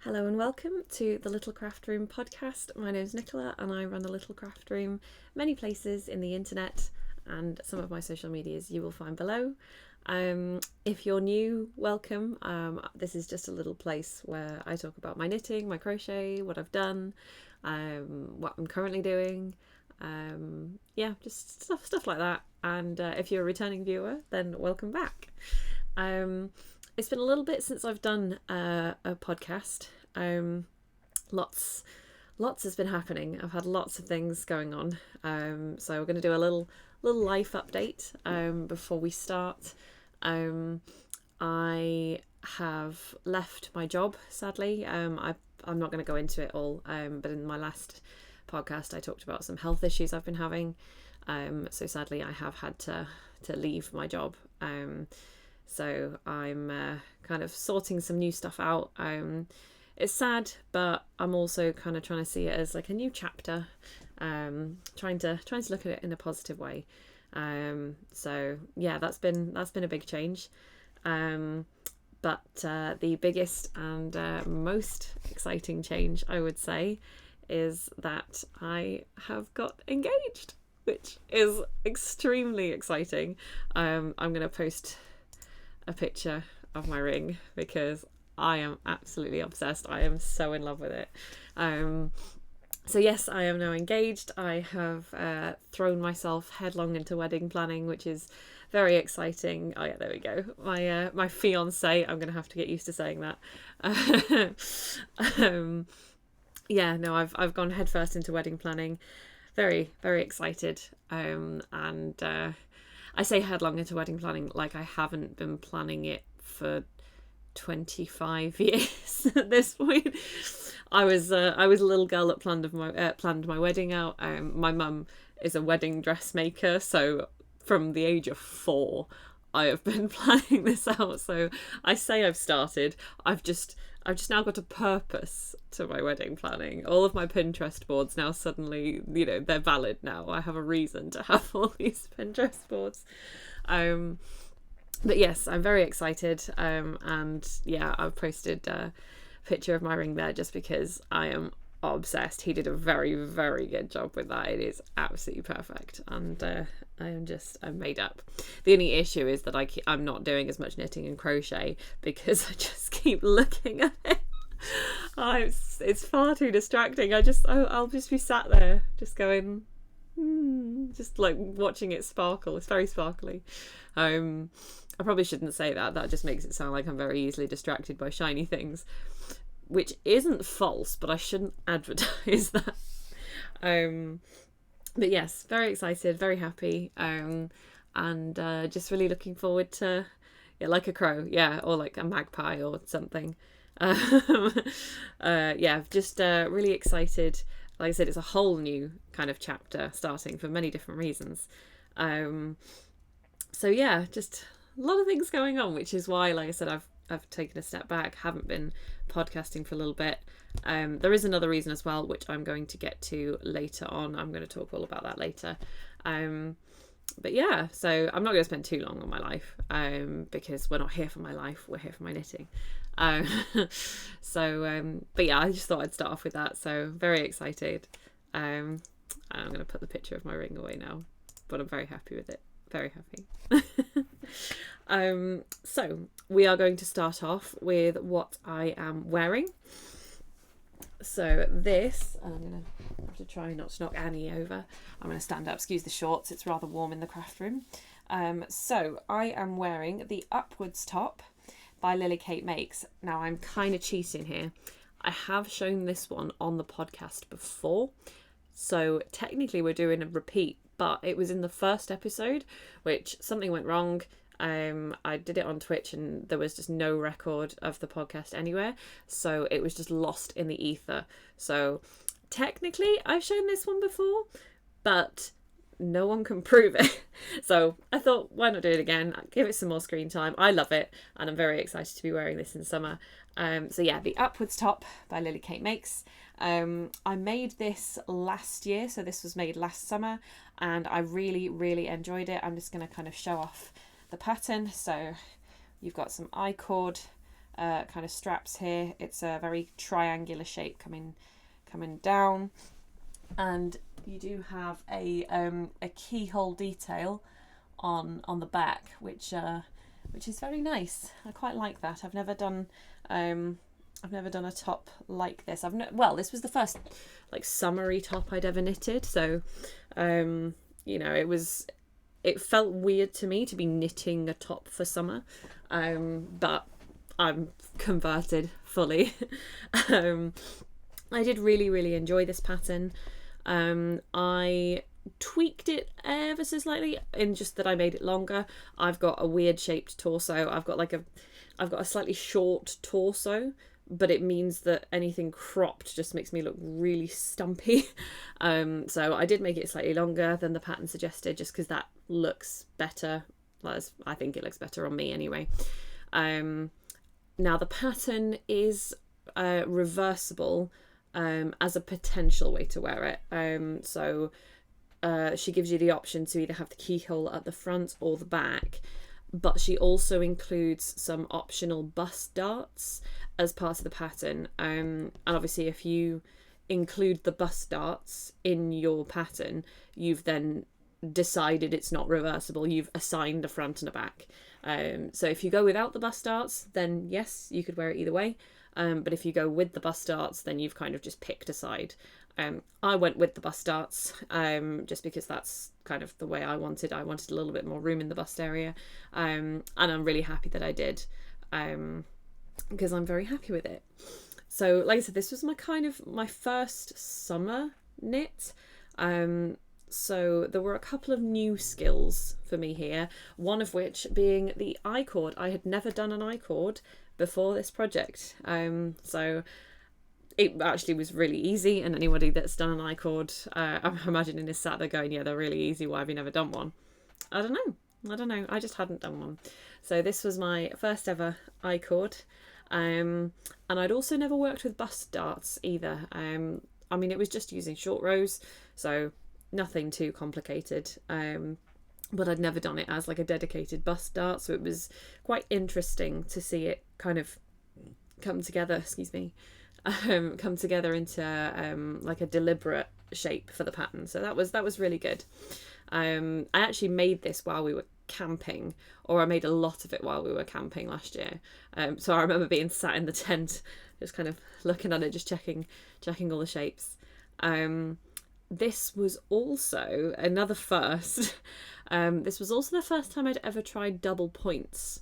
Hello and welcome to the Little Craft Room podcast. My name is Nicola and I run a little craft room many places in the internet, and some of my social medias you will find below. If you're new, welcome. This is just a little place where I talk about my knitting, my crochet, what I've done, what I'm currently doing. Just stuff like that. And if you're a returning viewer, then welcome back. It's been a little bit since I've done a podcast. Lots has been happening. I've had lots of things going on. So we're going to do a little life update before we start. I have left my job, sadly. I'm not going to go into it all, but in my last podcast I talked about some health issues I've been having. So sadly I have had to leave my job. So I'm kind of sorting some new stuff out. It's sad, but I'm also kind of trying to see it as like a new chapter. Trying to look at it in a positive way. So yeah, that's been a big change. But the biggest and most exciting change, I would say, is that I have got engaged, which is extremely exciting. I'm going to post a picture of my ring because I am absolutely obsessed. I am so in love with it. So yes, I am now engaged. I have thrown myself headlong into wedding planning, which is very exciting. Oh yeah, there we go. My fiance. I'm gonna have to get used to saying that. I've gone headfirst into wedding planning. Very, very excited. I say headlong into wedding planning like I haven't been planning it for 25 years at this point. I was a little girl that planned my wedding out. My mum is a wedding dressmaker, so from the age of 4 I have been planning this out. So I say I've started. I've just now got a purpose to my wedding planning. All of my Pinterest boards now suddenly, they're valid now. I have a reason to have all these Pinterest boards. But yes, I'm very excited. And yeah, I've posted a picture of my ring there just because I am obsessed. He did a very, very good job with that. It is absolutely perfect. And I'm made up. The only issue is that I'm not doing as much knitting and crochet because I just keep looking at it. It's far too distracting. I'll just be sat there just going, just like watching it sparkle. It's very sparkly. I probably shouldn't say that. That just makes it sound like I'm very easily distracted by shiny things, which isn't false, but I shouldn't advertise that. But yes, very excited, very happy, and just really looking forward to, like a crow, or like a magpie or something. Really excited. Like I said, it's a whole new kind of chapter starting for many different reasons. So yeah, just a lot of things going on, which is why, like I said, I've taken a step back, haven't been podcasting for a little bit. There is another reason as well, which I'm going to get to later on. I'm going to talk all about that later. But yeah, so I'm not going to spend too long on my life, because we're not here for my life, we're here for my knitting. But yeah, I just thought I'd start off with that. So very excited. I'm going to put the picture of my ring away now, but I'm very happy with it. Very happy. So we are going to start off with what I am wearing. So this, and I'm going to have to try not to knock Annie over. I'm going to stand up, excuse the shorts, it's rather warm in the craft room. So I am wearing the Upwards top by Lily Kate Makes. Now I'm kind of cheating here. I have shown this one on the podcast before. So technically we're doing a repeat, but it was in the first episode, which something went wrong. I did it on Twitch and there was just no record of the podcast anywhere, so it was just lost in the ether. So technically I've shown this one before, but no one can prove it. So I thought, why not do it again? Give it some more screen time. I love it and I'm very excited to be wearing this in summer. So yeah, the Upwards top by Lily Kate Makes. I made this last year, so this was made last summer, and I really, really enjoyed it. I'm just going to kind of show off the pattern. So you've got some I-cord kind of straps here. It's a very triangular shape coming down, and you do have a keyhole detail on the back, which is very nice. I quite like that. I've never done a top like this. This was the first like summery top I'd ever knitted, so it felt weird to me to be knitting a top for summer, but I'm converted fully. I did really, really enjoy this pattern. I tweaked it ever so slightly in just that I made it longer. I've got a weird shaped torso. I've got a slightly short torso, but it means that anything cropped just makes me look really stumpy. So I did make it slightly longer than the pattern suggested, just because that looks better. I think it looks better on me anyway. Now the pattern is reversible as a potential way to wear it. So she gives you the option to either have the keyhole at the front or the back, but she also includes some optional bust darts as part of the pattern. And obviously if you include the bust darts in your pattern, you've then decided it's not reversible. You've assigned a front and a back. So if you go without the bust darts, then yes, you could wear it either way. But if you go with the bust darts, then you've kind of just picked a side. I went with the bust darts just because that's kind of the way I wanted. I wanted a little bit more room in the bust area, and I'm really happy that I did, because I'm very happy with it. So like I said, this was my first summer knit. So there were a couple of new skills for me here, one of which being the I-cord. I had never done an I-cord before this project, so it actually was really easy, and anybody that's done an I-cord, I'm imagining is sat there going, yeah, they're really easy, why have you never done one? I don't know, I just hadn't done one. So this was my first ever I-cord, and I'd also never worked with bust darts either. I mean, it was just using short rows, so nothing too complicated, but I'd never done it as like a dedicated bust dart, so it was quite interesting to see it kind of come together into like a deliberate shape for the pattern. So that was really good. I actually made this while we were camping, or I made a lot of it while we were camping last year. So I remember being sat in the tent, just kind of looking at it, just checking all the shapes. This was also another first. This was also the first time I'd ever tried double points,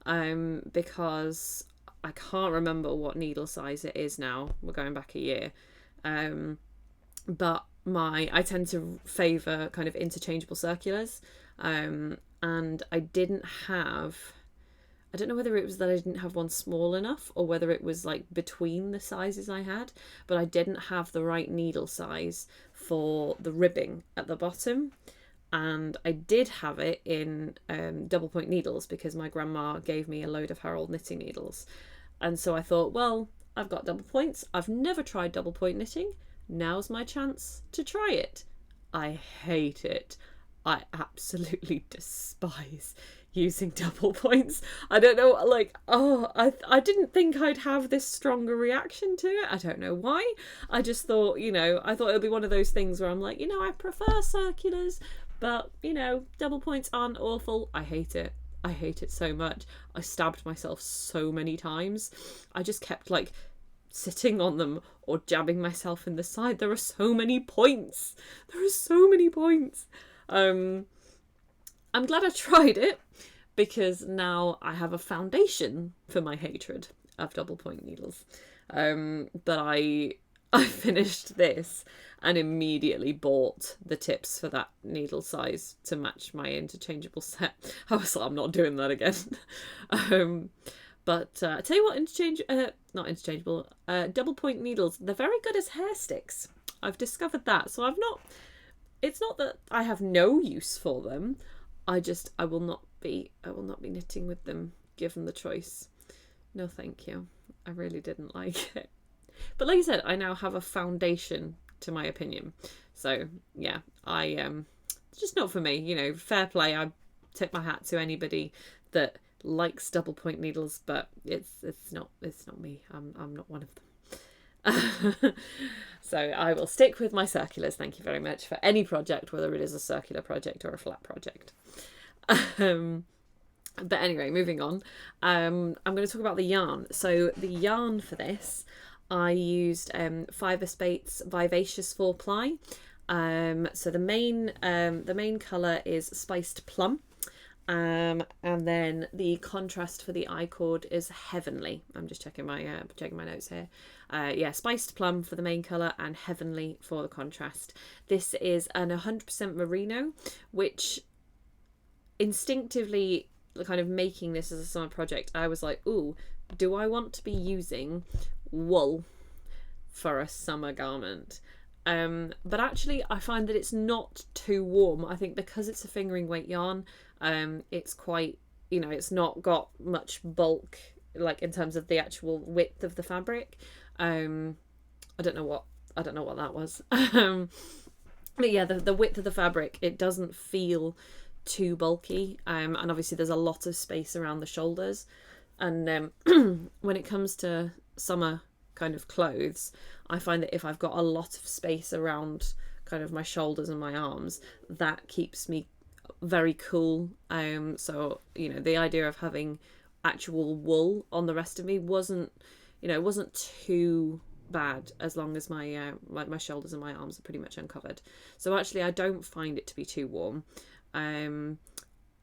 because I can't remember what needle size it is now. We're going back a year. But I tend to favour kind of interchangeable circulars. And I don't know whether it was that I didn't have one small enough or whether it was like between the sizes I had, but I didn't have the right needle size for the ribbing at the bottom. And I did have it in double point needles because my grandma gave me a load of her old knitting needles. And so I thought, well, I've got double points. I've never tried double point knitting. Now's my chance to try it. I hate it. I absolutely despise using double points. I don't know, I didn't think I'd have this stronger reaction to it. I don't know why. I just thought, I thought it would be one of those things where I'm like, I prefer circulars, but, double points aren't awful. I hate it. I hate it so much. I stabbed myself so many times. I just kept sitting on them or jabbing myself in the side. There are so many points. I'm glad I tried it, because now I have a foundation for my hatred of double point needles. But I finished this and immediately bought the tips for that needle size to match my interchangeable set. I was like, I'm not doing that again. But I tell you what, double point needles, they're very good as hair sticks. I've discovered that. So it's not that I have no use for them. I will not be knitting with them given the choice. No, thank you. I really didn't like it. But like I said, I now have a foundation to my opinion. So yeah, it's just not for me. Fair play. I tip my hat to anybody that likes double point needles, but it's not me. I'm not one of them. So I will stick with my circulars, thank you very much, for any project, whether it is a circular project or a flat project. But anyway, moving on, I'm going to talk about the yarn. So the yarn for this, I used Fibre Spates Vivacious 4-ply. So the main colour is Spiced Plum. And then the contrast for the I-cord is Heavenly. I'm just checking my notes here. Spiced Plum for the main colour and Heavenly for the contrast. This is an 100% merino, which instinctively, kind of making this as a summer project, I was like, ooh, do I want to be using wool for a summer garment? But actually I find that it's not too warm. I think because it's a fingering weight yarn, it's quite, it's not got much bulk, like in terms of the actual width of the fabric. I don't know what that was. But yeah, the width of the fabric, it doesn't feel too bulky. And obviously there's a lot of space around the shoulders. And when it comes to summer kind of clothes, I find that if I've got a lot of space around kind of my shoulders and my arms, that keeps me very cool. So the idea of having actual wool on the rest of me wasn't too bad, as long as my my shoulders and my arms are pretty much uncovered. So actually I don't find it to be too warm. And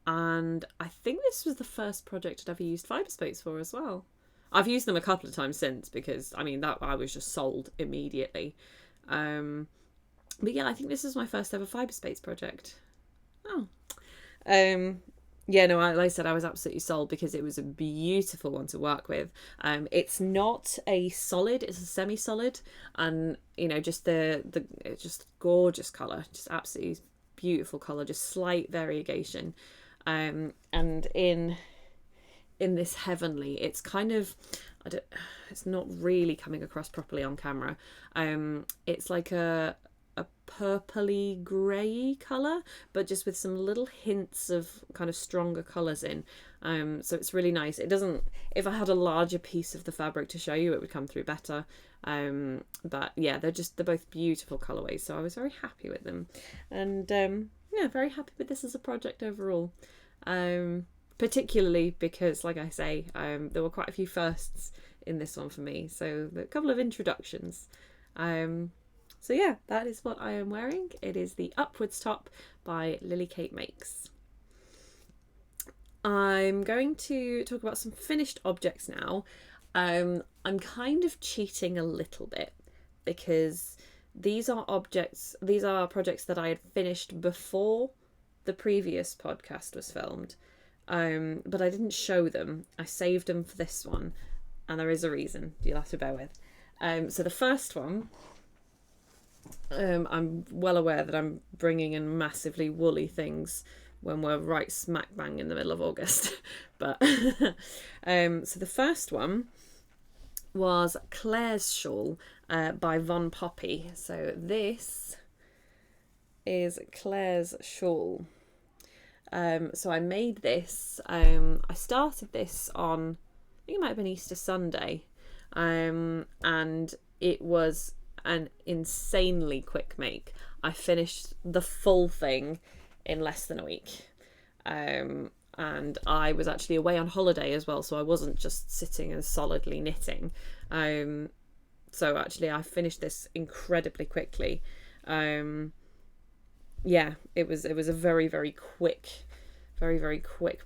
I think this was the first project I'd ever used Fibre Spates for as well. I've used them a couple of times since, because that I was just sold immediately. But yeah, I think this is my first ever Fibre Spates project. Like I said, I was absolutely sold because it was a beautiful one to work with. It's not a solid, it's a semi-solid, and just it's just gorgeous colour, just absolutely beautiful colour, just slight variegation. And in this Heavenly, it's kind of, it's not really coming across properly on camera. It's like a purpley grey colour, but just with some little hints of kind of stronger colours in. So it's really nice. It doesn't, if I had a larger piece of the fabric to show you, it would come through better. But yeah, they're both beautiful colourways, so I was very happy with them. And very happy with this as a project overall. Particularly because, like I say, there were quite a few firsts in this one for me, so a couple of introductions. So yeah, that is what I am wearing. It is the Upwards top by Lily Kate Makes. I'm going to talk about some finished objects now. I'm kind of cheating a little bit because these are projects that I had finished before the previous podcast was filmed. But I didn't show them. I saved them for this one, and there is a reason. You'll have to bear with. So the first one, I'm well aware that I'm bringing in massively woolly things when we're right smack bang in the middle of August. But so the first one was Claire's Shawl by VonPoppie. So this is Claire's Shawl. So I made this, I started this on, I think it might have been Easter Sunday, and it was an insanely quick make. I finished the full thing in less than a week, and I was actually away on holiday as well, so I wasn't just sitting and solidly knitting. So actually I finished this incredibly quickly. Yeah, it was a very, very quick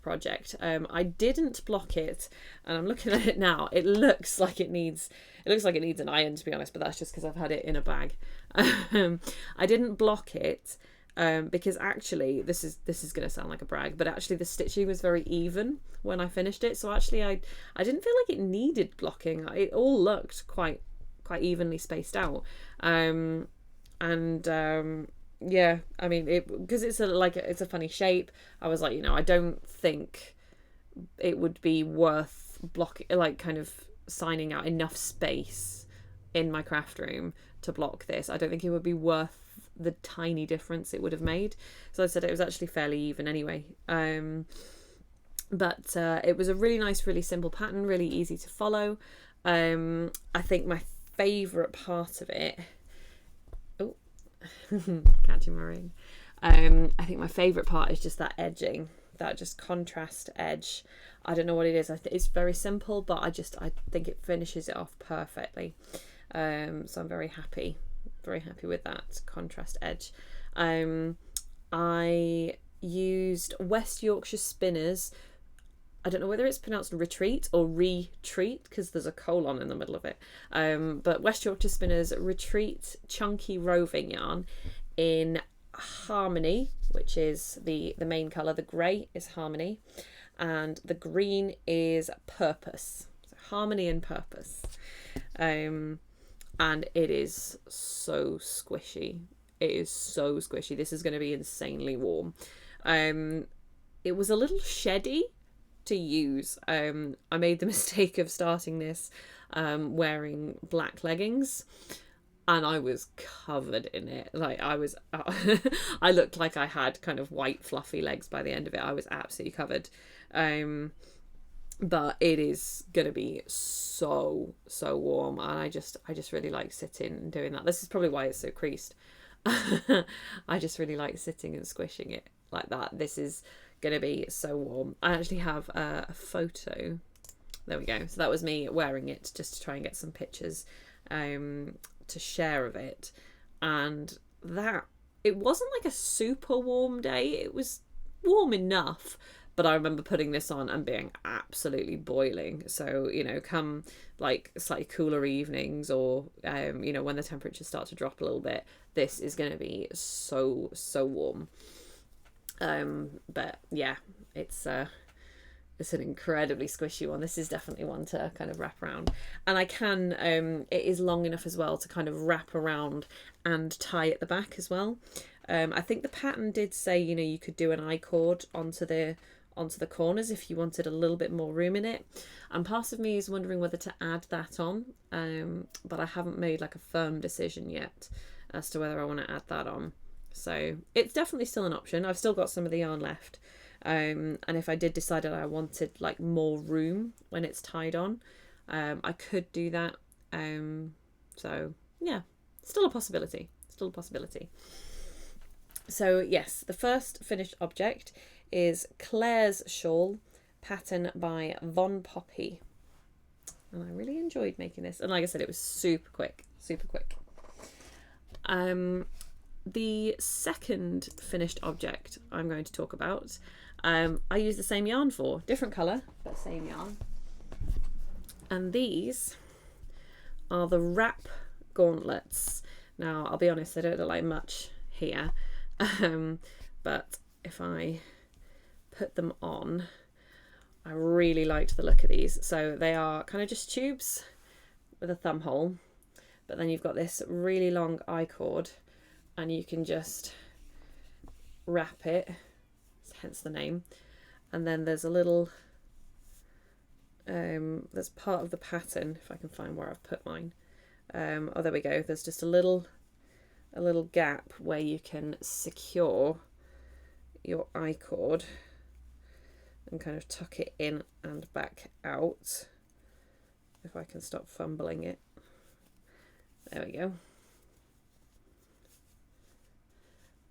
project. I didn't block it, and I'm looking at it now. It looks like it needs an iron, to be honest, but that's just because I've had it in a bag. I didn't block it because actually this is going to sound like a brag, but actually the stitching was very even when I finished it. So actually I didn't feel like it needed blocking. It all looked quite evenly spaced out. Yeah, I mean, because it's a funny shape. I was like, I don't think it would be worth blocking, like kind of signing out enough space in my craft room to block this. I don't think it would be worth the tiny difference it would have made. So I said it was actually fairly even anyway. But it was a really nice, really simple pattern, really easy to follow. I think my favourite part of it, catching my ring. I think my favourite part is just that edging, that just contrast edge. I don't know what it is. It's very simple, but I think it finishes it off perfectly. So I'm very happy with that contrast edge. I used West Yorkshire Spinners. I don't know whether it's pronounced retreat or retreat because there's a colon in the middle of it. But West Yorkshire Spinners Retreat Chunky Roving Yarn in Harmony, which is the main colour. The grey is Harmony and the green is Purpose. So Harmony and Purpose. And it is so squishy. It is so squishy. This is going to be insanely warm. It was a little sheddy to use. I made the mistake of starting this wearing black leggings, and I was covered in it. Like I looked like I had kind of white fluffy legs by the end of it. I was absolutely covered. But it is gonna be so warm, and I just really like sitting and doing that. This is probably why it's so creased. I just really like sitting and squishing it like that. This is gonna be so warm. I actually have a photo. There we go. So that was me wearing it just to try and get some pictures to share of it. And that, it wasn't like a super warm day. It was warm enough, but I remember putting this on and being absolutely boiling. So, you know, come like slightly cooler evenings or, you know, when the temperatures start to drop a little bit, this is going to be so warm. But yeah, it's an incredibly squishy one. This is definitely one to kind of wrap around, and I can it is long enough as well to kind of wrap around and tie at the back as well. I think the pattern did say, you know, you could do an I-cord onto the corners if you wanted a little bit more room in it, and part of me is wondering whether to add that on, but I haven't made like a firm decision yet as to whether I want to add that on. So it's definitely still an option. I've still got some of the yarn left, and if I did decide that I wanted like more room when it's tied on, I could do that. So yeah, still a possibility. So yes, the first finished object is Claire's Shawl, pattern by VonPoppie, and I really enjoyed making this. And like I said, it was super quick. The second finished object I'm going to talk about, I use the same yarn for, different colour, but same yarn. And these are the wrap gauntlets. Now, I'll be honest, they don't look like much here, but if I put them on, I really liked the look of these. So they are kind of just tubes with a thumb hole, but then you've got this really long I-cord, and you can just wrap it, hence the name. And then there's a little, there's part of the pattern, if I can find where I've put mine. Oh, there we go. There's just a little gap where you can secure your I-cord and kind of tuck it in and back out. If I can stop fumbling it. There we go.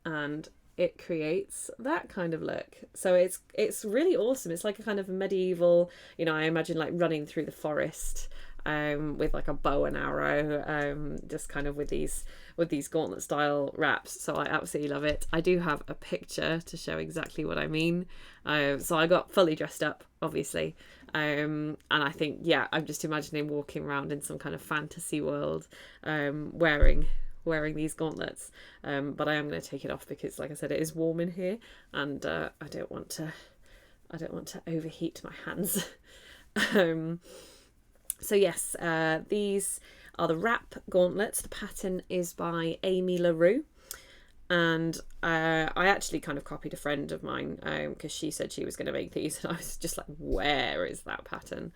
And it creates that kind of look. So it's really awesome. It's like a kind of medieval, you know, I imagine like running through the forest with like a bow and arrow, just kind of with these gauntlet style wraps. So I absolutely love it. I do have a picture to show exactly what I mean. So I got fully dressed up, obviously, and I think, yeah, I'm just imagining walking around in some kind of fantasy world, wearing these gauntlets, but I am going to take it off because, like I said, it is warm in here, and I don't want to overheat my hands. So yes, these are the wrap gauntlets. The pattern is by LaRoux, and I actually kind of copied a friend of mine because she said she was going to make these, and I was just like, where is that pattern?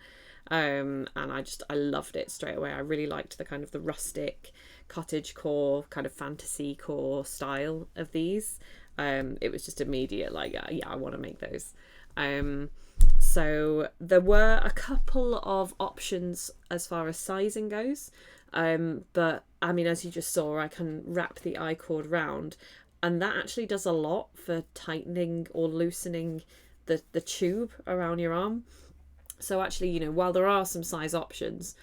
And I loved it straight away. I really liked the kind of the rustic cottage core kind of fantasy core style of these. It was just immediate, like, yeah, I want to make those. So there were a couple of options as far as sizing goes, but I mean, as you just saw, I can wrap the I-cord round, and that actually does a lot for tightening or loosening the tube around your arm. So actually, you know, while there are some size options,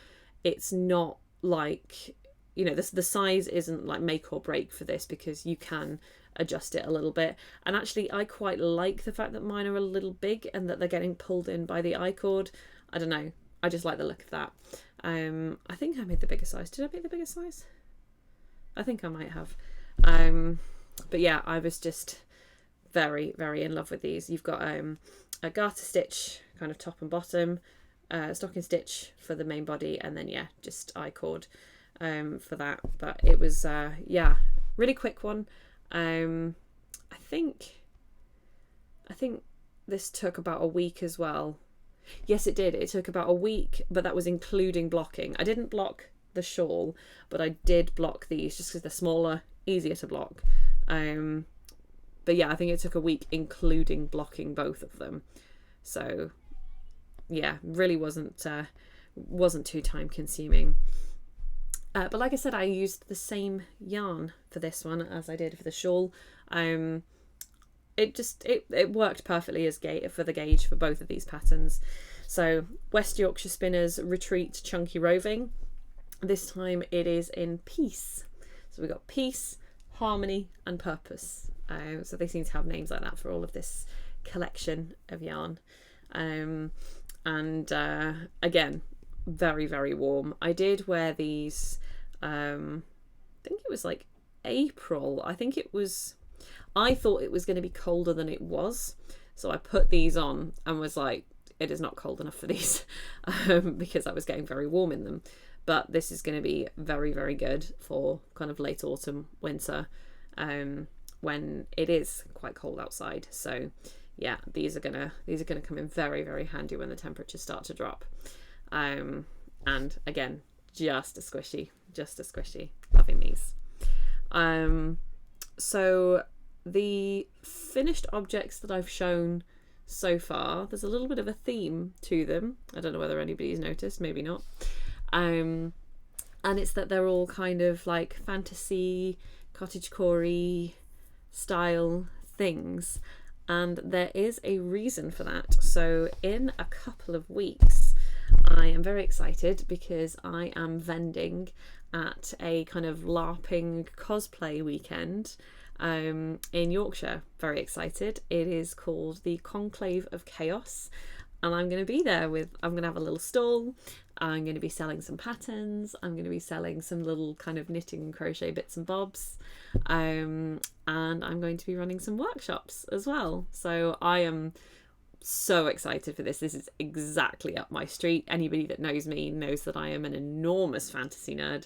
it's not like, you know, the size isn't like make or break for this, because you can adjust it a little bit. And actually, I quite like the fact that mine are a little big and that they're getting pulled in by the I-cord. I don't know, I just like the look of that. I think I made the bigger size. Did I make the bigger size? I think I might have. But yeah, I was just very, very in love with these. You've got a garter stitch kind of top and bottom, stocking stitch for the main body, and then yeah, just I-cord for that. But it was yeah, really quick one. I think this took about a week as well. Yes, it did. It took about a week, but that was including blocking. I didn't block the shawl, but I did block these just because they're smaller, easier to block. But yeah, I think it took a week including blocking both of them. So yeah, really wasn't too time consuming. But like I said, I used the same yarn for this one as I did for the shawl. It worked perfectly as for the gauge for both of these patterns. So West Yorkshire Spinners Retreat Chunky Roving. This time it is in Peace. So we've got Peace, Harmony and Purpose. So they seem to have names like that for all of this collection of yarn. And again, very, very warm. I did wear these, I think it was like April. I thought it was going to be colder than it was. So I put these on and was like, it is not cold enough for these, because I was getting very warm in them. But this is going to be very, very good for kind of late autumn, winter, when it is quite cold outside. So yeah, these are gonna come in very, very handy when the temperatures start to drop. And again, just a squishy. Loving these. So the finished objects that I've shown so far, there's a little bit of a theme to them. I don't know whether anybody's noticed, maybe not. And it's that they're all kind of like fantasy, cottagecore-y style things, and there is a reason for that. So in a couple of weeks, I am very excited because I am vending at a kind of LARPing cosplay weekend in Yorkshire. Very excited. It is called the Conclave of Chaos, and I'm going to be there I'm going to have a little stall. I'm going to be selling some patterns. I'm going to be selling some little kind of knitting and crochet bits and bobs. And I'm going to be running some workshops as well. So I am so excited for this. This is exactly up my street. Anybody that knows me knows that I am an enormous fantasy nerd.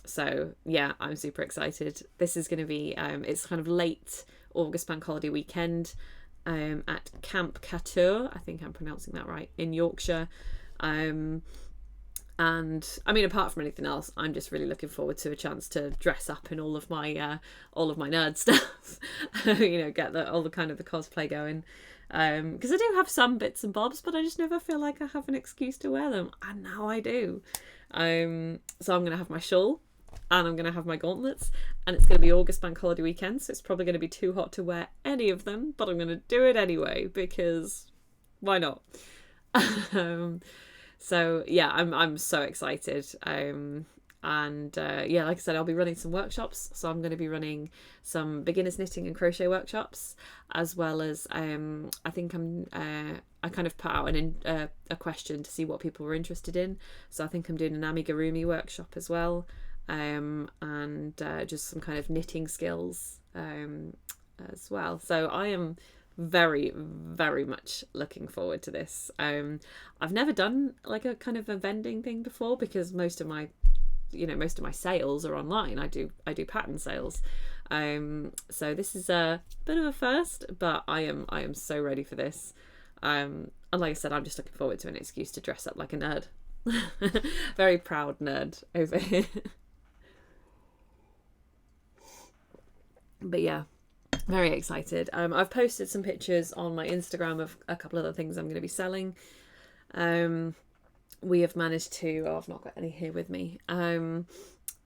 So yeah, I'm super excited. This is going to be, it's kind of late August bank holiday weekend at Camp Caidree. I think I'm pronouncing that right, in Yorkshire. And I mean, apart from anything else, I'm just really looking forward to a chance to dress up in all of my nerd stuff. You know, get all the kind of the cosplay going. Because I do have some bits and bobs, but I just never feel like I have an excuse to wear them, and now I do. So I'm gonna have my shawl, and I'm gonna have my gauntlets, and it's gonna be August bank holiday weekend, so it's probably gonna be too hot to wear any of them, but I'm gonna do it anyway because why not? So yeah, I'm so excited. Yeah, like I said, I'll be running some workshops. So I'm going to be running some beginners knitting and crochet workshops, as well as I think I kind of put out a question to see what people were interested in. So I think I'm doing an amigurumi workshop as well, and just some kind of knitting skills as well. So I am very, very much looking forward to this. I've never done like a kind of a vending thing before, because most of my sales are online. I do pattern sales. So this is a bit of a first, but I am so ready for this. And like I said, I'm just looking forward to an excuse to dress up like a nerd. Very proud nerd over here. But yeah, Very excited. I've posted some pictures on my Instagram of a couple of the things I'm going to be selling. We have managed to, I've not got any here with me.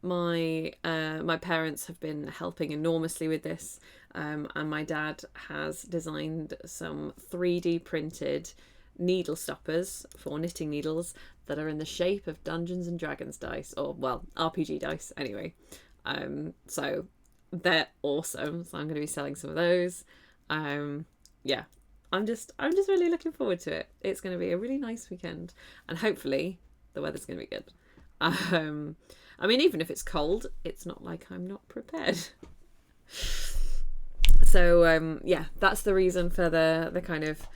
My parents have been helping enormously with this, and my dad has designed some 3D printed needle stoppers for knitting needles that are in the shape of Dungeons and Dragons dice, or well, RPG dice anyway. So they're awesome. So I'm going to be selling some of those. Yeah, I'm just really looking forward to it. It's going to be a really nice weekend, and hopefully the weather's going to be good. I mean, even if it's cold, it's not like I'm not prepared. So yeah, that's the reason for the kind of,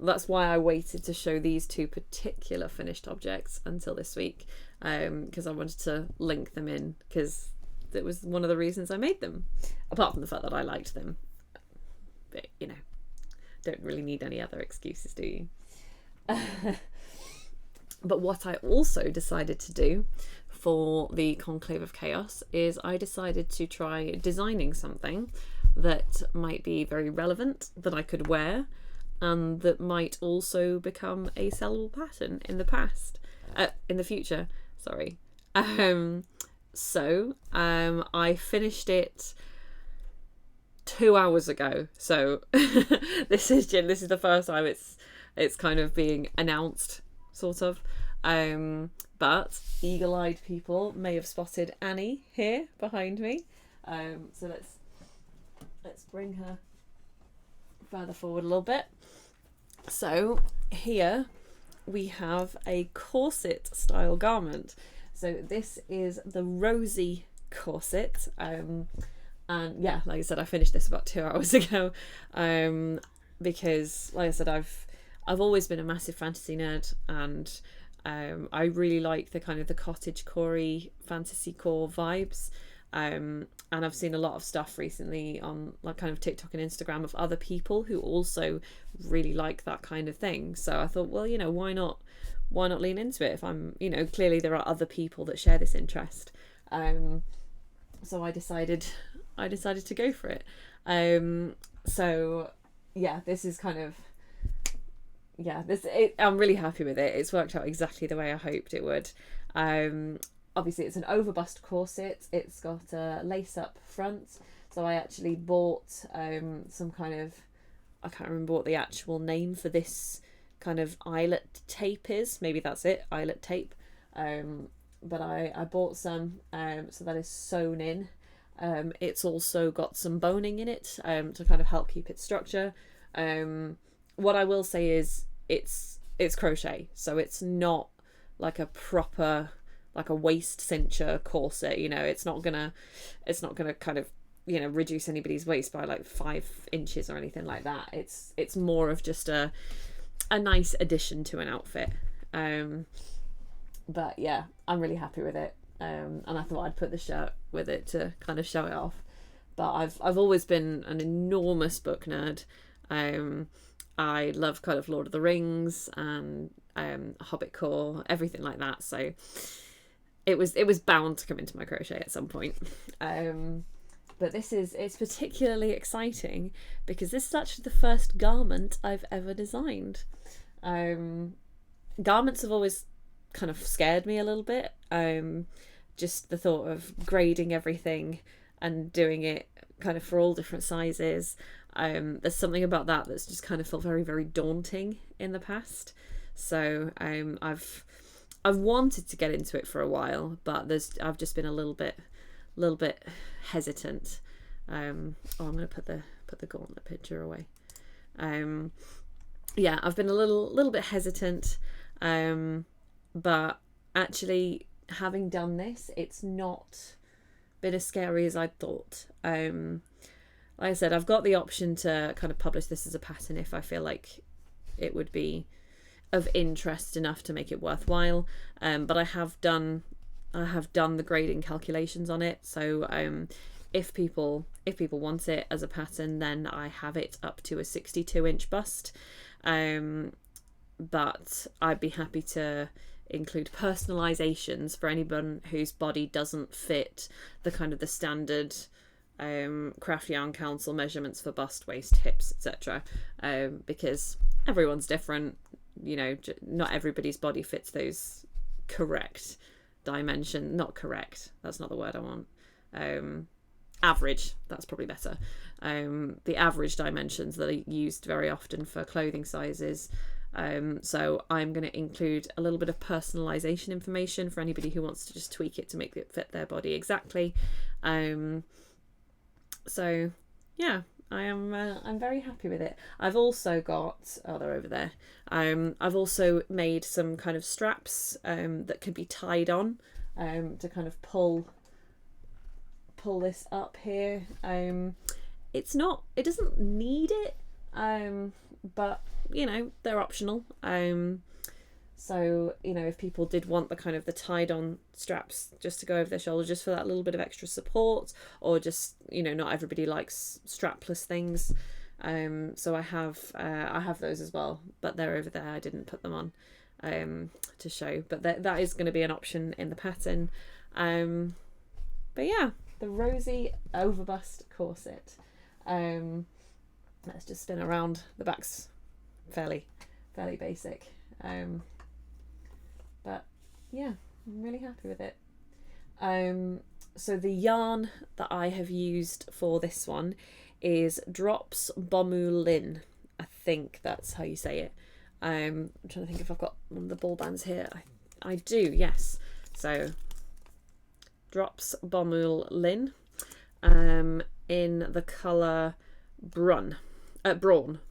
that's why I waited to show these two particular finished objects until this week, because I wanted to link them in, because it was one of the reasons I made them, apart from the fact that I liked them. But, you know, don't really need any other excuses, do you? But what I also decided to do for the Conclave of Chaos is I decided to try designing something that might be very relevant, that I could wear, and that might also become a sellable pattern in the future. Sorry. So I finished it 2 hours ago. So this is the first time it's kind of being announced, sort of. But eagle-eyed people may have spotted Annie here behind me. So let's bring her further forward a little bit. So here we have a corset style garment. So this is the Rosie corset, and yeah, like I said, I finished this about 2 hours ago, because like I said, I've always been a massive fantasy nerd, and I really like the kind of the cottagecore fantasy core vibes, and I've seen a lot of stuff recently on like kind of TikTok and Instagram of other people who also really like that kind of thing. So I thought, well, you know, why not lean into it if I'm, you know, clearly there are other people that share this interest. So I decided to go for it. So yeah, this is kind of, yeah, I'm really happy with it. It's worked out exactly the way I hoped it would. Obviously it's an overbust corset. It's got a lace up front. So I actually bought some kind of, I can't remember what the actual name for this kind of eyelet tape is. Maybe that's it, eyelet tape. But I bought some, so that is sewn in. It's also got some boning in it to kind of help keep its structure. What I will say is it's crochet, so it's not like a proper, like a waist cincher corset. You know, it's not gonna kind of, you know, reduce anybody's waist by like 5 inches or anything like that. It's more of just a nice addition to an outfit. But yeah, I'm really happy with it. And I thought I'd put the shirt with it to kind of show it off. But I've always been an enormous book nerd. I love kind of Lord of the Rings and Hobbit core, everything like that. So it was bound to come into my crochet at some point. But it's particularly exciting because this is actually the first garment I've ever designed. Garments have always kind of scared me a little bit. Just the thought of grading everything and doing it kind of for all different sizes. There's something about that that's just kind of felt very, very daunting in the past. So I've wanted to get into it for a while, but I've just been a little bit hesitant. I'm going to put the gauntlet picture away. Yeah, I've been a little bit hesitant, but actually having done this, it's not been as scary as I thought. Like I said, I've got the option to kind of publish this as a pattern if I feel like it would be of interest enough to make it worthwhile. But I have done the grading calculations on it. So if people want it as a pattern, then I have it up to a 62-inch bust. But I'd be happy to include personalizations for anyone whose body doesn't fit the kind of the standard Craft Yarn Council measurements for bust, waist, hips, etc. Because everyone's different, you know, not everybody's body fits those correct dimension. Not correct, that's not the word I want. Average, that's probably better. The average dimensions that are used very often for clothing sizes. So I'm going to include a little bit of personalization information for anybody who wants to just tweak it to make it fit their body exactly. So yeah, I'm very happy with it. I've also got, oh, they're over there. I've also made some kind of straps that can be tied on to kind of pull this up here. It doesn't need it, but you know, they're optional. So, you know, if people did want the kind of the tied on straps just to go over their shoulder, just for that little bit of extra support, or just, you know, not everybody likes strapless things. So I have those as well, but they're over there. I didn't put them on to show, but that is going to be an option in the pattern. But yeah, the Rosie Underbust Corset. Let's just spin around. The back's fairly basic. But yeah, I'm really happy with it. So the yarn that I have used for this one is Drops Bomu Lin. I think that's how you say it. I'm trying to think if I've got one of the ball bands here. I do, yes. So Drops Bomu Lin, in the colour Brawn,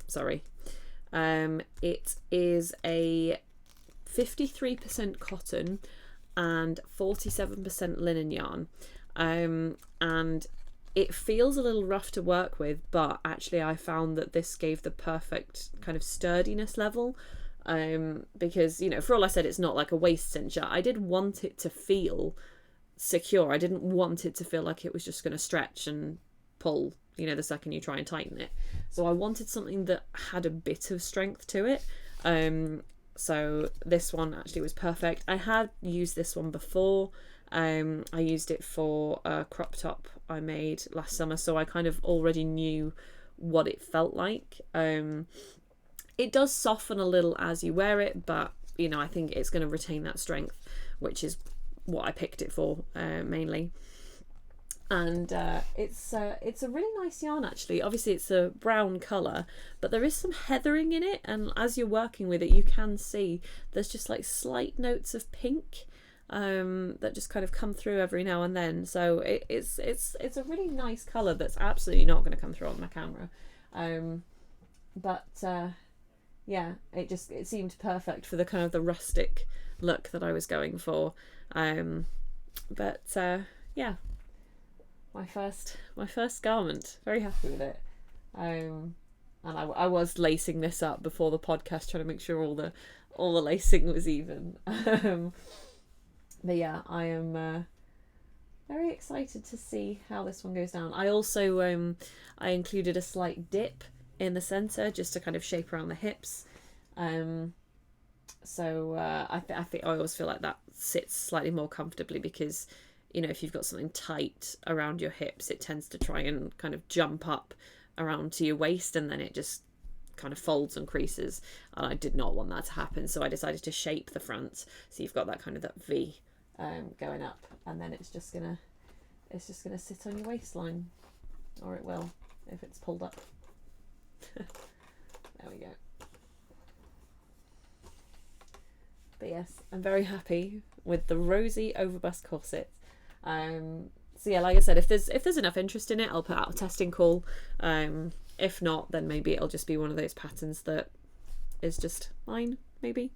sorry. It is a 53% cotton and 47% linen yarn, and it feels a little rough to work with, but actually I found that this gave the perfect kind of sturdiness level, because, you know, for all I said, it's not like a waist cincher. I did want it to feel secure. I didn't want it to feel like it was just going to stretch and pull, you know, the second you try and tighten it. So I wanted something that had a bit of strength to it. So this one actually was perfect. I had used this one before. I used it for a crop top I made last summer, so I kind of already knew what it felt like. It does soften a little as you wear it, but, you know, I think it's going to retain that strength, which is what I picked it for, mainly. And it's a really nice yarn, actually. Obviously it's a brown colour, but there is some heathering in it, and as you're working with it you can see there's just like slight notes of pink that just kind of come through every now and then. So it's a really nice colour that's absolutely not going to come through on my camera. But yeah, it seemed perfect for the kind of the rustic look that I was going for. But yeah, my first garment. Very happy with it. And I was lacing this up before the podcast, trying to make sure all the lacing was even. But yeah, I am very excited to see how this one goes down. I also I included a slight dip in the center just to kind of shape around the hips. So I think I always feel like that sits slightly more comfortably, because, you know, if you've got something tight around your hips, it tends to try and kind of jump up around to your waist, and then it just kind of folds and creases, and I did not want that to happen. So I decided to shape the front so you've got that kind of that V going up, and then it's just gonna sit on your waistline, or it will if it's pulled up. There we go. But yes, I'm very happy with the Rosie Underbust Corset. So yeah, like I said, if there's enough interest in it, I'll put out a testing call. If not, then maybe it'll just be one of those patterns that is just mine, maybe.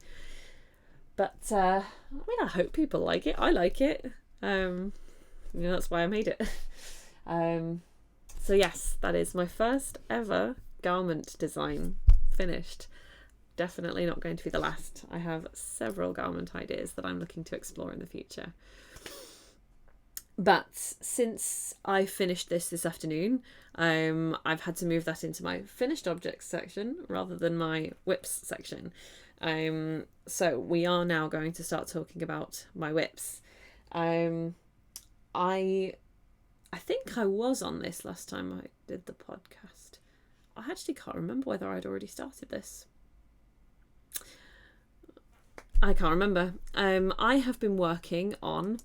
But I mean, I hope people like it. I like it. You know, that's why I made it. So yes, that is my first ever garment design finished. Definitely not going to be the last. I have several garment ideas that I'm looking to explore in the future. But since I finished this afternoon, I've had to move that into my finished objects section rather than my whips section. So we are now going to start talking about my whips. I I think I was on this last time I did the podcast. I actually can't remember whether I'd already started this. I can't remember. I have been working on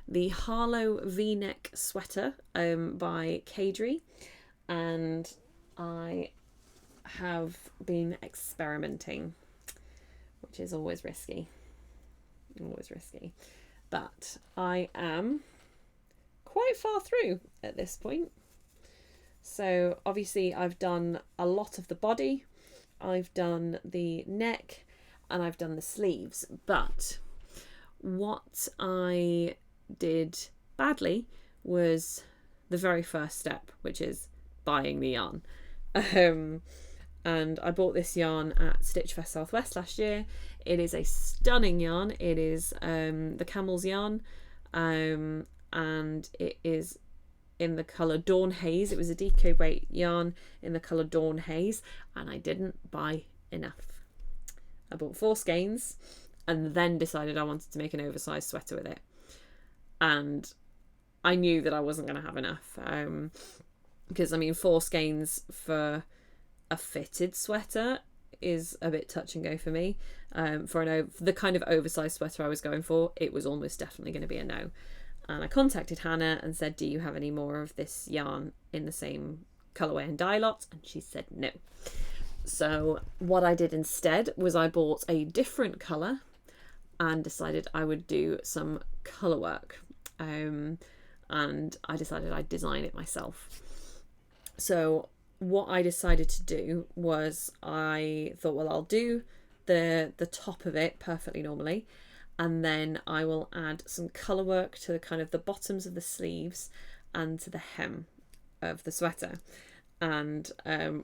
the Harlow V-neck sweater by Caidree, and I have been experimenting, which is always risky. But I am quite far through at this point. So obviously I've done a lot of the body, I've done the neck, and I've done the sleeves. But what I did badly was the very first step, which is buying the yarn. And I bought this yarn at Stitch Fest Southwest last year. It is a stunning yarn. It is the Camel's yarn, and it is in the colour Dawn Haze. It was a DK weight yarn in the colour Dawn Haze, and I didn't buy enough. I bought 4 skeins and then decided I wanted to make an oversized sweater with it, and I knew that I wasn't going to have enough, because I mean 4 skeins for a fitted sweater is a bit touch and go for me. For the kind of oversized sweater I was going for, it was almost definitely going to be a no. And I contacted Hannah and said, do you have any more of this yarn in the same colourway and dye lot? And she said no. So what I did instead was I bought a different colour and decided I would do some colour work. And I decided I'd design it myself. So what I decided to do was I thought, well, I'll do the top of it perfectly normally, and then I will add some colour work to the kind of the bottoms of the sleeves and to the hem of the sweater. And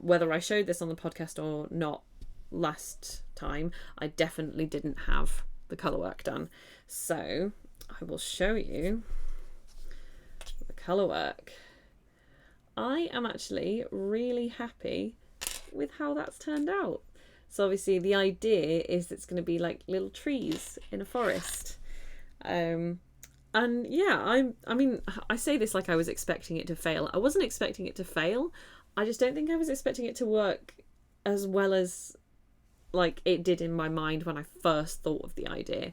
whether I showed this on the podcast or not last time, I definitely didn't have the colour work done. So I will show you the colour work. I am actually really happy with how that's turned out. So obviously the idea is it's going to be like little trees in a forest. And yeah, I mean, I say this like I was expecting it to fail. I wasn't expecting it to fail. I just don't think I was expecting it to work as well as like it did in my mind when I first thought of the idea.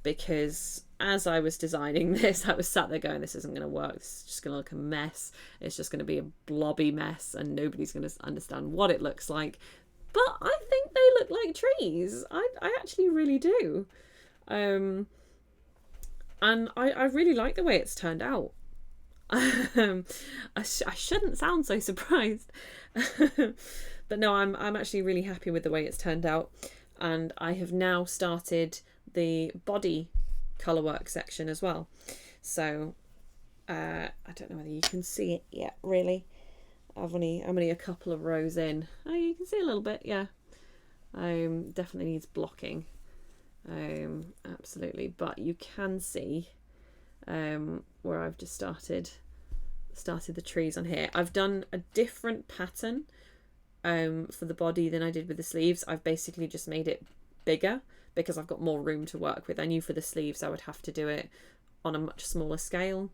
Because as I was designing this, I was sat there going, this isn't going to work. This is just going to look a mess. It's just going to be a blobby mess and nobody's going to understand what it looks like. But I think they look like trees. I actually really do. And I really like the way it's turned out. I shouldn't sound so surprised. But no, I'm actually really happy with the way it's turned out. And I have now started the body colour work section as well. So I don't know whether you can see it yet, really. I'm only a couple of rows in. Oh, you can see a little bit, yeah. Definitely needs blocking. Absolutely. But you can see where I've just started the trees on here. I've done a different pattern for the body than I did with the sleeves. I've basically just made it bigger because I've got more room to work with. I knew for the sleeves I would have to do it on a much smaller scale.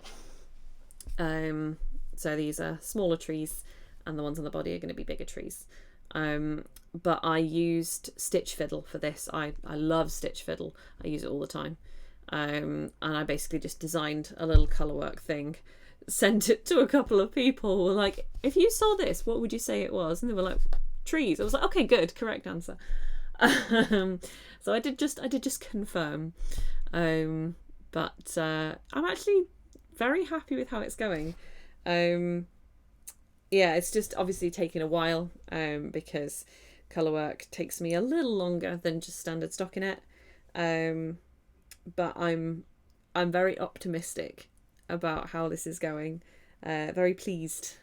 So these are smaller trees and the ones on the body are going to be bigger trees. But I used stitch fiddle for this. I love stitch fiddle. I use it all the time. And I basically just designed a little colour work thing, sent it to a couple of people who were like, if you saw this, what would you say it was? And they were like, trees. I was like, okay, good, correct answer. So I did just confirm. But I'm actually very happy with how it's going. Yeah, it's just obviously taking a while because colour work takes me a little longer than just standard stockinette. But I'm very optimistic about how this is going. Very pleased,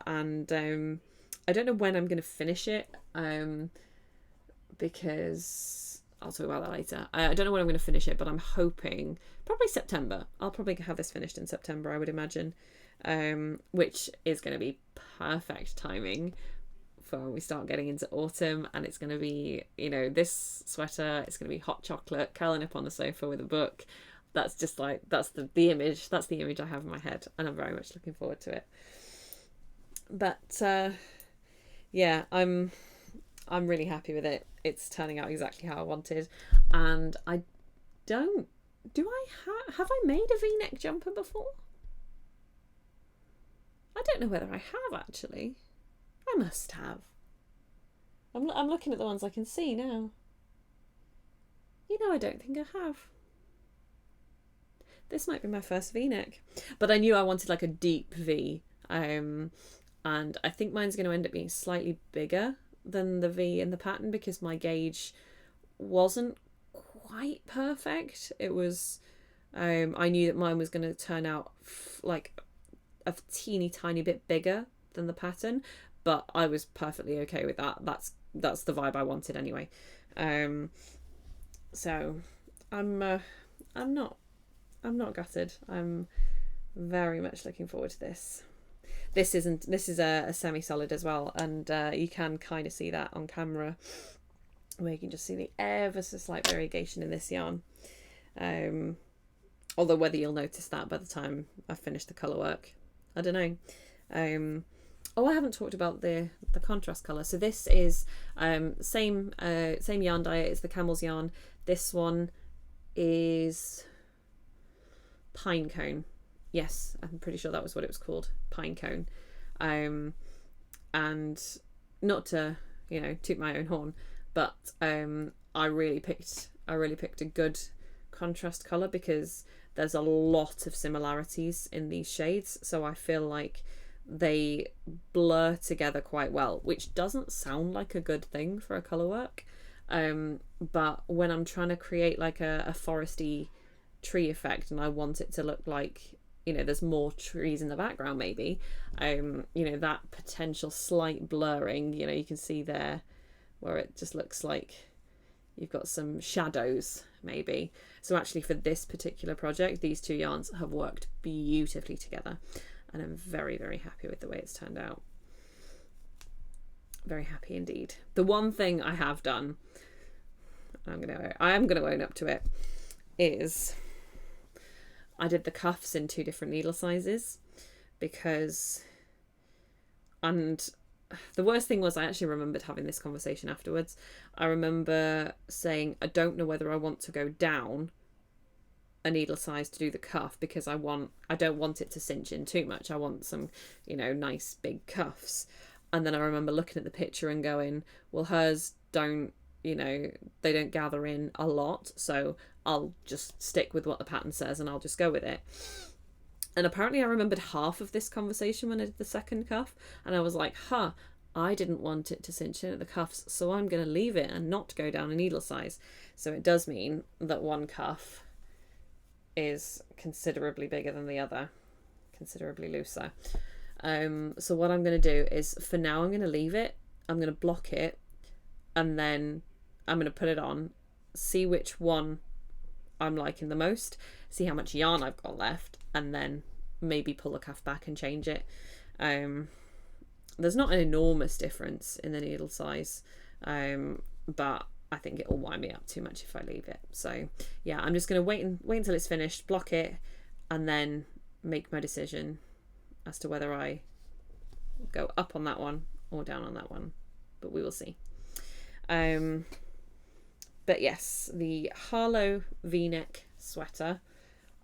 and I don't know when I'm going to finish it because I'll talk about that later. I don't know when I'm going to finish it, but I'm hoping probably September. I'll probably have this finished in September, I would imagine, which is going to be perfect timing for when we start getting into autumn. And it's going to be, you know, this sweater, it's going to be hot chocolate, curling up on the sofa with a book. that's just like, that's the image I have in my head, and I'm very much looking forward to it. But yeah, I'm really happy with it. It's turning out exactly how I wanted, and I don't have I made a V-neck jumper before? I don't know whether I have, actually. I must have. I'm looking at the ones I can see now. You know, I don't think I have. This might be my first V-neck, but I knew I wanted like a deep V, and I think mine's going to end up being slightly bigger than the V in the pattern because my gauge wasn't quite perfect. It was, I knew that mine was going to turn out like a teeny tiny bit bigger than the pattern, but I was perfectly okay with that. That's the vibe I wanted anyway. So I'm not gutted. I'm very much looking forward to this. This is a semi-solid as well, and you can kind of see that on camera, where you can just see the ever so slight variegation in this yarn. Although whether you'll notice that by the time I've finished the colour work, I don't know. I haven't talked about the contrast colour. So this is same yarn diet as the Camel's yarn. This one is Pine Cone. Yes, I'm pretty sure that was what it was called, Pine Cone. And not to, toot my own horn, but I really picked a good contrast colour because there's a lot of similarities in these shades, so I feel like they blur together quite well, which doesn't sound like a good thing for a colour work, but when I'm trying to create like a foresty tree effect and I want it to look like, there's more trees in the background maybe, that potential slight blurring, you can see there where it just looks like you've got some shadows maybe. So actually for this particular project, these two yarns have worked beautifully together, and I'm very, very happy with the way it's turned out. Very happy indeed. The one thing I have done, I am gonna own up to it, is I did the cuffs in 2 different needle sizes because, and the worst thing was I actually remembered having this conversation afterwards. I remember saying I don't know whether I want to go down a needle size to do the cuff because I don't want it to cinch in too much. I want some, nice big cuffs. And then I remember looking at the picture and going, well, hers don't, they don't gather in a lot, so I'll just stick with what the pattern says and I'll just go with it. And apparently I remembered half of this conversation when I did the second cuff, and I was like, I didn't want it to cinch in at the cuffs, so I'm going to leave it and not go down a needle size. So it does mean that one cuff is considerably bigger than the other, considerably looser. So what I'm going to do is, for now, I'm going to leave it, I'm going to block it, and then I'm going to put it on, see which one I'm liking the most, see how much yarn I've got left, and then maybe pull the cuff back and change it. There's not an enormous difference in the needle size, but I think it will wind me up too much if I leave it. So yeah, I'm just going to wait until it's finished, block it, and then make my decision as to whether I go up on that one or down on that one, but we will see. But yes, the Harlow V-neck sweater,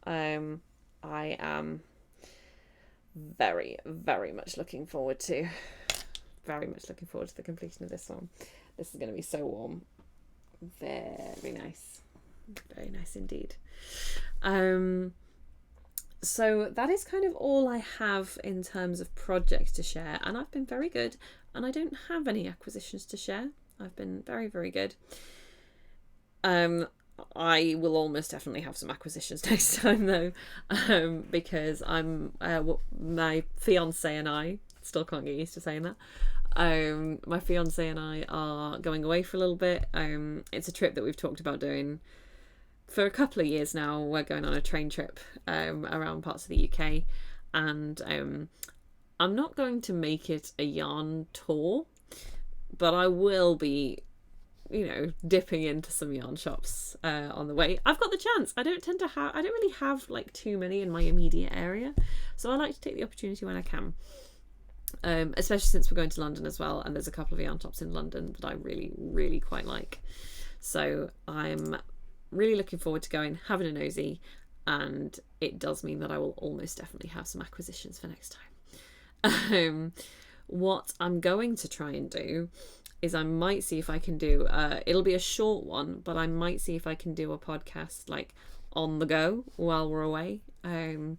I am very, very much looking forward to. Very much looking forward to the completion of this one. This is going to be so warm. Very nice. Very nice indeed. So that is kind of all I have in terms of projects to share, and I've been very good, and I don't have any acquisitions to share. I've been very, very good. I will almost definitely have some acquisitions next time though, because my fiance and I, still can't get used to saying that, my fiance and I are going away for a little bit. It's a trip that we've talked about doing for a couple of years now. We're going on a train trip around parts of the UK, and I'm not going to make it a yarn tour, but I will be dipping into some yarn shops on the way. I've got the chance. I don't really have like too many in my immediate area, so I like to take the opportunity when I can. Especially since we're going to London as well, and there's a couple of yarn shops in London that I really, really quite like. So I'm really looking forward to going, having a nosy, and it does mean that I will almost definitely have some acquisitions for next time. What I'm going to try and do is I might see if I can do, it'll be a short one, but I might see if I can do a podcast like on the go while we're away. I'll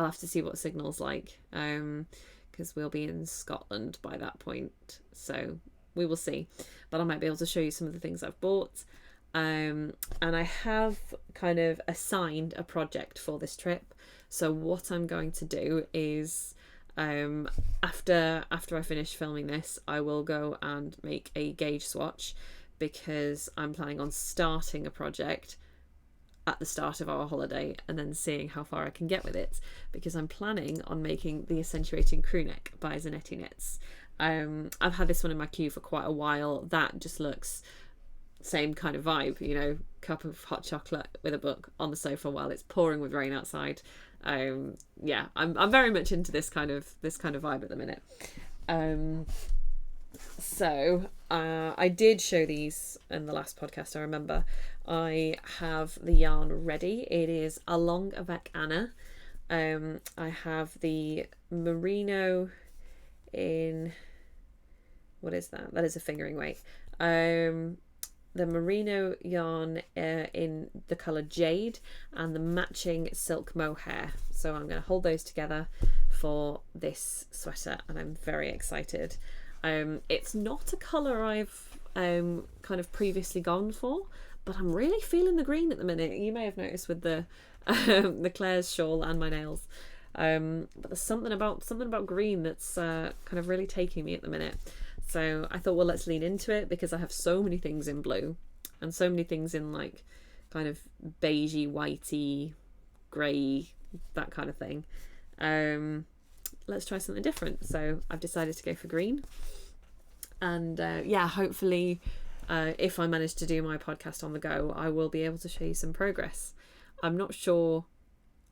have to see what signal's like, because we'll be in Scotland by that point, so we will see. But I might be able to show you some of the things I've bought, and I have kind of assigned a project for this trip. So what I'm going to do is, after I finish filming this, I will go and make a gauge swatch, because I'm planning on starting a project at the start of our holiday and then seeing how far I can get with it, because I'm planning on making the Accentuating Crew Neck by Zanetti Knits. I've had this one in my queue for quite a while. That just looks same kind of vibe, cup of hot chocolate with a book on the sofa while it's pouring with rain outside. I'm very much into this kind of vibe at the minute. So I did show these in the last podcast, I remember. I have the yarn ready. It is Along avec Anna. I have the merino in, what is that? That is a fingering weight. The merino yarn in the colour Jade, and the matching silk mohair. So I'm going to hold those together for this sweater, and I'm very excited. It's not a colour I've kind of previously gone for, but I'm really feeling the green at the minute. You may have noticed with the Claire's shawl and my nails. But there's something about green that's kind of really taking me at the minute. So I thought, well, let's lean into it, because I have so many things in blue and so many things in like kind of beigey, whitey, grey, that kind of thing. Let's try something different. So I've decided to go for green. And hopefully if I manage to do my podcast on the go, I will be able to show you some progress. I'm not sure.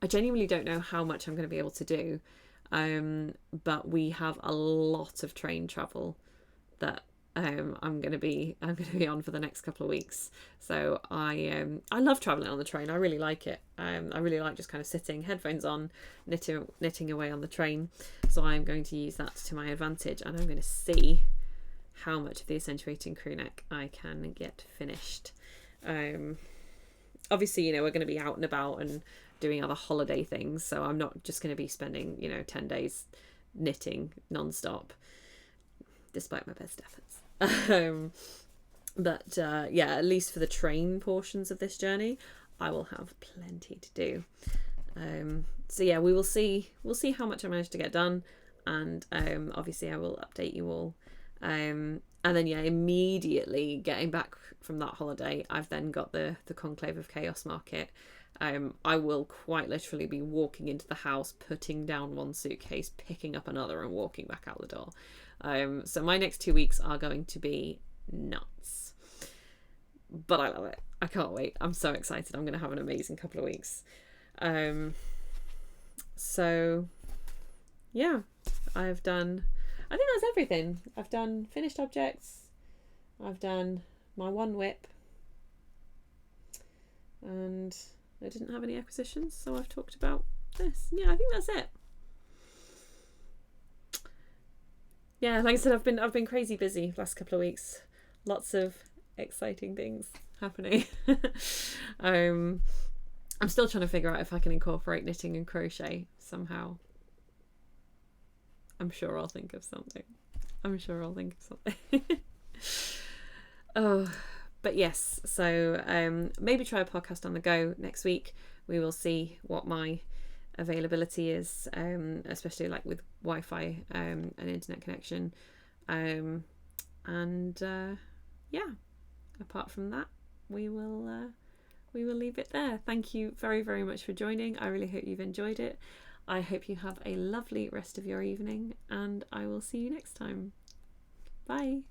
I genuinely don't know how much I'm going to be able to do. But we have a lot of train travel that I'm going to be on for the next couple of weeks. So I love traveling on the train. I really like it. I really like just kind of sitting, headphones on, knitting away on the train. So I'm going to use that to my advantage, and I'm going to see how much of the Accentuating Crew Neck I can get finished. Obviously, we're going to be out and about and doing other holiday things, so I'm not just going to be spending 10 days knitting non-stop, despite my best efforts. But at least for the train portions of this journey, I will have plenty to do. We will see. We'll see how much I manage to get done, and obviously I will update you all. And then immediately getting back from that holiday, I've then got the Conclave of Chaos market. I will quite literally be walking into the house, putting down one suitcase, picking up another, and walking back out the door. So my next 2 weeks are going to be nuts, but I love it. I can't wait. I'm so excited. I'm going to have an amazing couple of weeks. I've done, I think that's everything. I've done finished objects. I've done my one whip, and I didn't have any acquisitions, so I've talked about this. Yeah, I think that's it. Yeah, like I said, I've been crazy busy last couple of weeks. Lots of exciting things happening. I'm still trying to figure out if I can incorporate knitting and crochet somehow. I'm sure I'll think of something. Oh, but yes, so maybe try a podcast on the go next week. We will see what my availability is, especially like with Wi-Fi and internet connection. Apart from that, we will leave it there. Thank you very, very much for joining. I really hope you've enjoyed it. I hope you have a lovely rest of your evening, and I will see you next time. Bye.